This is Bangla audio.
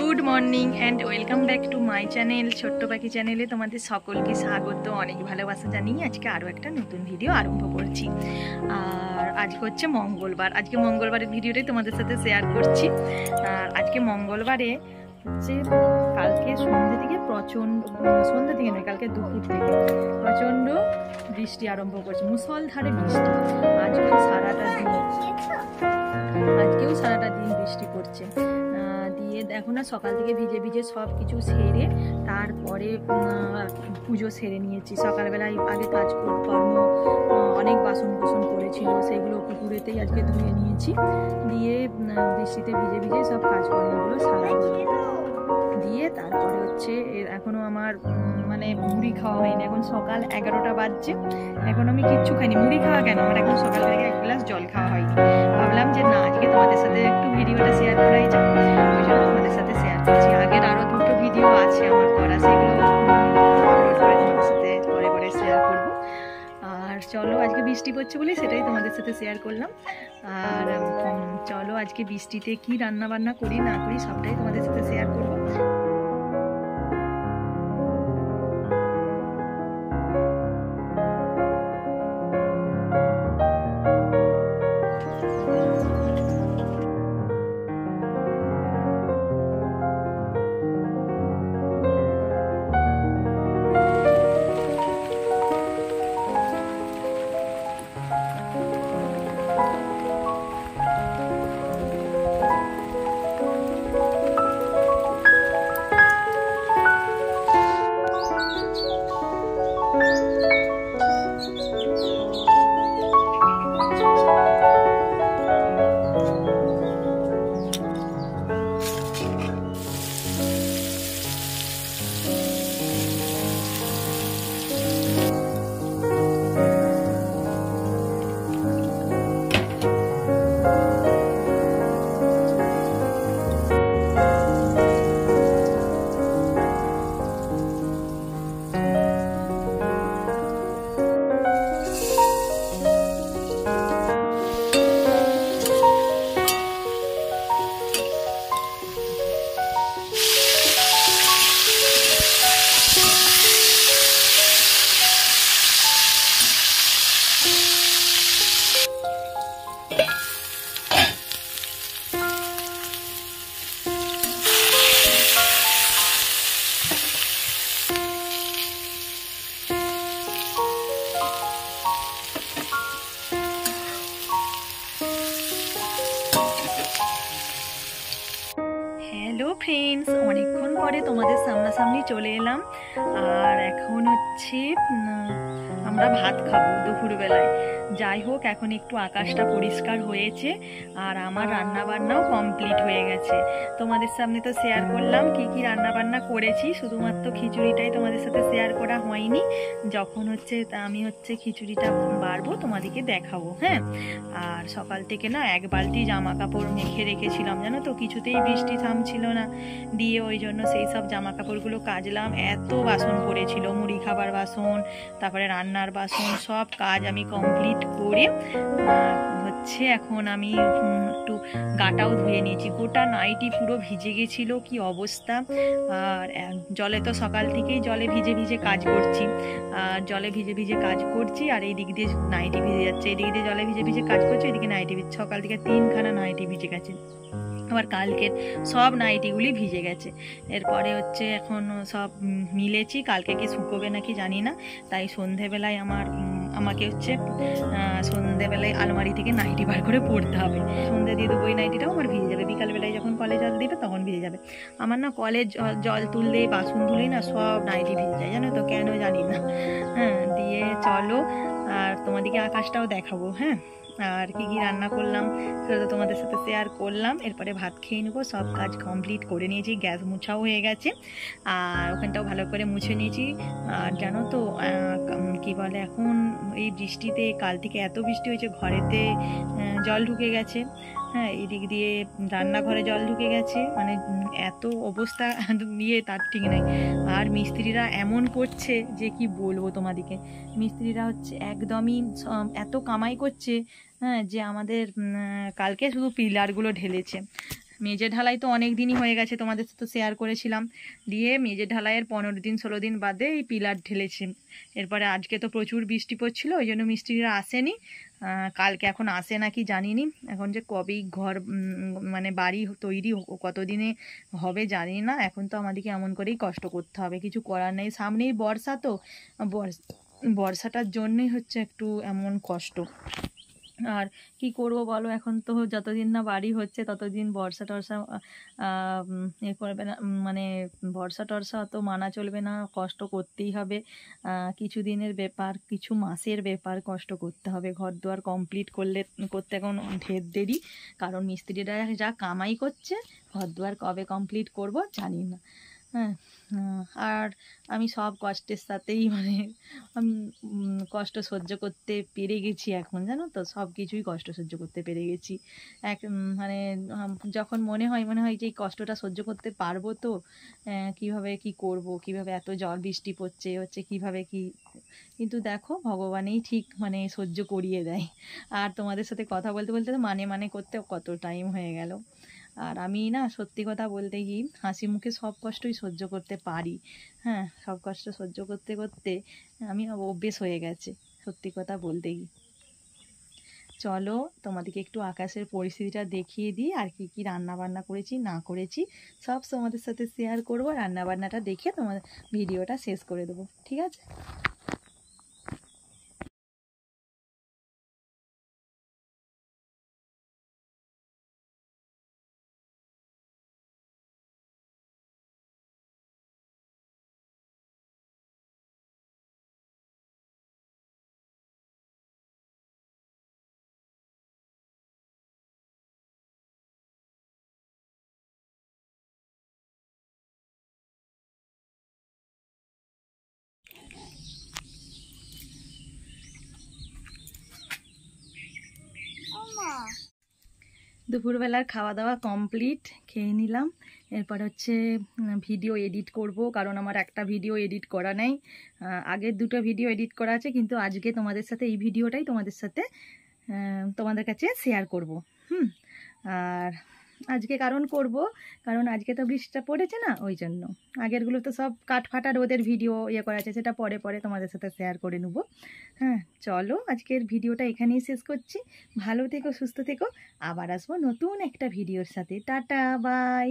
Good morning and welcome back to my channel ছোট্ট পাখি চ্যানেলে তোমাদের সকলকে স্বাগত, অনেক ভালোবাসা জানিয়ে আজকে আরও একটা নতুন ভিডিও আরম্ভ করছি। আর আজকে হচ্ছে মঙ্গলবার, আজকে মঙ্গলবারের ভিডিওটাই তোমাদের সাথে শেয়ার করছি। আর আজকে মঙ্গলবারে হচ্ছে কালকে সন্ধ্যে থেকে সন্ধ্যে থেকে নয়, কালকে দুপুর থেকে প্রচণ্ড বৃষ্টি আরম্ভ করছে, মুষলধারে বৃষ্টি। আজকেও সারাটা দিন বৃষ্টি পড়ছে। দিয়ে দেখো না, সকাল থেকে ভিজে ভিজে সব কিছু সেরে তারপরে পুজো সেরে নিয়েছি। সকালবেলায় আগে কর্ম অনেক বাসন করেছিল, সেগুলো পুকুরেতেই আজকে ধুয়ে নিয়েছি। দিয়ে বৃষ্টিতে ভিজে ভিজে সব কাজকর্মগুলো সারা দিয়ে তারপরে হচ্ছে এখনো আমার মুড়ি খাওয়া হয়নি। এখন সকাল 11টা বাজছে, এখন আমি কিচ্ছু খাইনি। মুড়ি খাওয়া কেন, আমার এখন সকাল থেকে এক গ্লাস জল খাওয়া হয়নি। ভাবলাম যে না, আজকে তোমাদের সাথে একটু ভিডিওটা শেয়ার করাই যাক, ওই জন্য তোমাদের সাথে শেয়ার করছি। আগের আরও দুটো ভিডিও আছে আমার করা, সেগুলো আপলোড করে তোমাদের সাথে পরে শেয়ার করবো। আর চলো, আজকে বৃষ্টি পড়ছে বলে সেটাই তোমাদের সাথে শেয়ার করলাম। আর চলো, আজকে বৃষ্টিতে কি রান্না বান্না করি না করি সবটাই তোমাদের সাথে শেয়ার করবো। হ্যালো ফ্রেন্ডস, অনেকক্ষণ পরে তোমাদের সামনাসামনি চলে এলাম। আর এখন হচ্ছে আমরা ভাত খাবো দুপুরবেলায়। যাই হোক, এখন একটু আকাশটা পরিষ্কার হয়েছে আর আমার রান্না বান্নাও কমপ্লিট হয়ে গেছে। তোমাদের সামনে তো শেয়ার করলাম কি কি রান্না বান্না করেছি, শুধুমাত্র খিচুড়িটাই তোমাদের সাথে শেয়ার করা হয়নি। যখন আমি খিচুড়িটা বাড়বো তোমাদেরকে দেখাবো। হ্যাঁ, আর সকাল থেকে না এক বালতি জামা কাপড় মেখে রেখেছিলাম, জানো তো, কিছুতেই বৃষ্টি থামছিল না। দিয়ে ওই জন্য সেই সব জামা কাপড়গুলো কাচলাম। এত বাসন পড়েছিল, মুড়ি খাবার বাসন, তারপরে রান্নার বাসন, সব কাজ আমি কমপ্লিট করে এখন আমি একটু গাটাও ধুয়ে নিয়েছি। গোটা নাইটি পুরো ভিজে গেছিল, কি অবস্থা। আর জলে তো সকাল থেকেই জলে ভিজে ভিজে কাজ করছি, আর এই দিক দিয়ে নাইটি ভিজে যাচ্ছে। এই দিক দিয়ে জলে ভিজে ভিজে কাজ করছি, এদিকে নাইটি ভিজে। সকাল থেকে 3খানা নাইটি ভিজে গেছে, আবার কালকের সব নাইটিগুলি ভিজে গেছে। এরপরে এখন সব মিলেছি, কালকে কি শুকোবে নাকি জানি না। তাই সন্ধেবেলায় আমাকে সন্ধেবেলায় আলমারি থেকে নাইটি বার করে পরতে হবে। সন্ধে দিয়ে দেবো, ওই নাইটিটাও আমার ভিজে যাবে। বিকালবেলায় যখন কলে জল দিবে তখন ভিজে যাবে। আমার না কলে জল তুললে, বাসন ধুলেই না সব নাইটি ভিজে যায়, জানো তো, কেন জানি না। হ্যাঁ, দিয়ে চলো, আর তোমাদেরকে আকাশটাও দেখাবো। হ্যাঁ, আর কি কি রান্না করলাম সেটা তো তোমাদের সাথে শেয়ার করলাম। এরপরে ভাত খেয়ে নেবো। সব কাজ কমপ্লিট করে নিয়েছি, গ্যাস মুছাও হয়ে গেছে, আর ওখানটাও ভালো করে মুছে নিয়েছি। আর জানো তো কি বলে, এখন এই বৃষ্টিতে, কাল থেকে এত বৃষ্টি হয়েছে, ঘরেতে জল ঢুকে গেছে। হ্যাঁ, এদিক দিয়ে রান্নাঘরে জল ঢুকে গেছে, এত অবস্থা নিয়ে তার ঠিক নেই। আর মিস্ত্রিরা এমন করছে যে কি বলবো তোমাদেরকে। মিস্ত্রিরা একদমই এত কামাই করছে, হ্যাঁ, যে আমাদের কালকে শুধু পিলারগুলো ঢেলেছে। মেঝে ঢালাই তো অনেক দিনই হয়ে গেছে, তোমাদের সাথে শেয়ার করেছিলাম। দিয়ে মেঝে ঢালাইয়ের 15-16 দিন বাদে এই পিলার ঢেলেছি। এরপরে আজকে তো প্রচুর বৃষ্টি পড়ছিল, ওই জন্য মিস্ত্রিরা আসেনি। কালকে এখন আসে নাকি জানিনি। এখন যে কবেই ঘর মানে বাড়ি তৈরি কতদিনে হবে জানি না। এখন তো আমাদেরকে এমন করেই কষ্ট করতে হবে, কিছু করার নেই। সামনেই বর্ষা, তো বর্ষাটার জন্যই হচ্ছে একটু এমন কষ্ট। আর কি করব বলো, এখন তো যতদিন না বাড়ি হচ্ছে ততদিন বর্ষা টর্ষা এ করবে না, মানে বর্ষা টর্ষা অত মানা চলবে না, কষ্ট করতেই হবে। কিছু দিনের ব্যাপার, কিছু মাসের ব্যাপার, কষ্ট করতে হবে। ঘর দুয়ার কমপ্লিট করতে এখন ঢের দেরি, কারণ মিস্ত্রিরা যা কামাই করছে, ঘর দুয়ার কবে কমপ্লিট করব জানি না। হ্যাঁ, আর আমি সব কষ্টের সাথেই মানে আমি কষ্ট সহ্য করতে পেরে গেছি এখন, জানো তো, সব কিছুই কষ্ট সহ্য করতে পেরে গেছি। মানে যখন মনে হয় যে এই কষ্টটা সহ্য করতে পারবো তো, কিভাবে কি করব, কিভাবে এত ঝড় বৃষ্টি পড়ছে হচ্ছে কিভাবে কি, কিন্তু দেখো ভগবানই ঠিক মানে সহ্য করিয়ে দেয়। আর তোমাদের সাথে কথা বলতে বলতে তো মানে করতে কত টাইম হয়ে গেল। আর আমি না, সত্যি কথা বলতে কি, হাসি মুখে সব কষ্টই সহ্য করতে পারি। হ্যাঁ, সব কষ্ট সহ্য করতে করতে আমি অভ্যেস হয়ে গেছে, সত্যি কথা বলতে কি। চলো তোমাদেরকে একটু আকাশের পরিস্থিতিটা দেখিয়ে দিই, আর কি কি রান্না বান্না করেছি না করেছি সব তোমাদের সাথে শেয়ার করবো। রান্না বান্নাটা দেখে তোমার ভিডিওটা শেষ করে দেবো, ঠিক আছে? দুপুরবেলার খাওয়া দাওয়া কমপ্লিট, খেয়ে নিলাম। এরপর হচ্ছে ভিডিও এডিট করব, কারণ আমার একটা ভিডিও এডিট করা নেই। আগের দুটো ভিডিও এডিট করা আছে, কিন্তু আজকে তোমাদের সাথে এই ভিডিওটাই তোমাদের সাথে তোমাদের কাছে শেয়ার করব। আর আজকে কারণ আজকে তো বৃষ্টিটা পড়েছে না, ওই জন্য। আগেরগুলো তো সব কাঠফাটা রোদের ভিডিও করা আছে, সেটা পরে পরে তোমাদের সাথে শেয়ার করে নেবো। হ্যাঁ, চলো আজকের ভিডিওটা এখানেই শেষ করছি। ভালো থেকো, সুস্থ থেকো। আবার আসবো নতুন একটা ভিডিওর সাথে। Tata, by.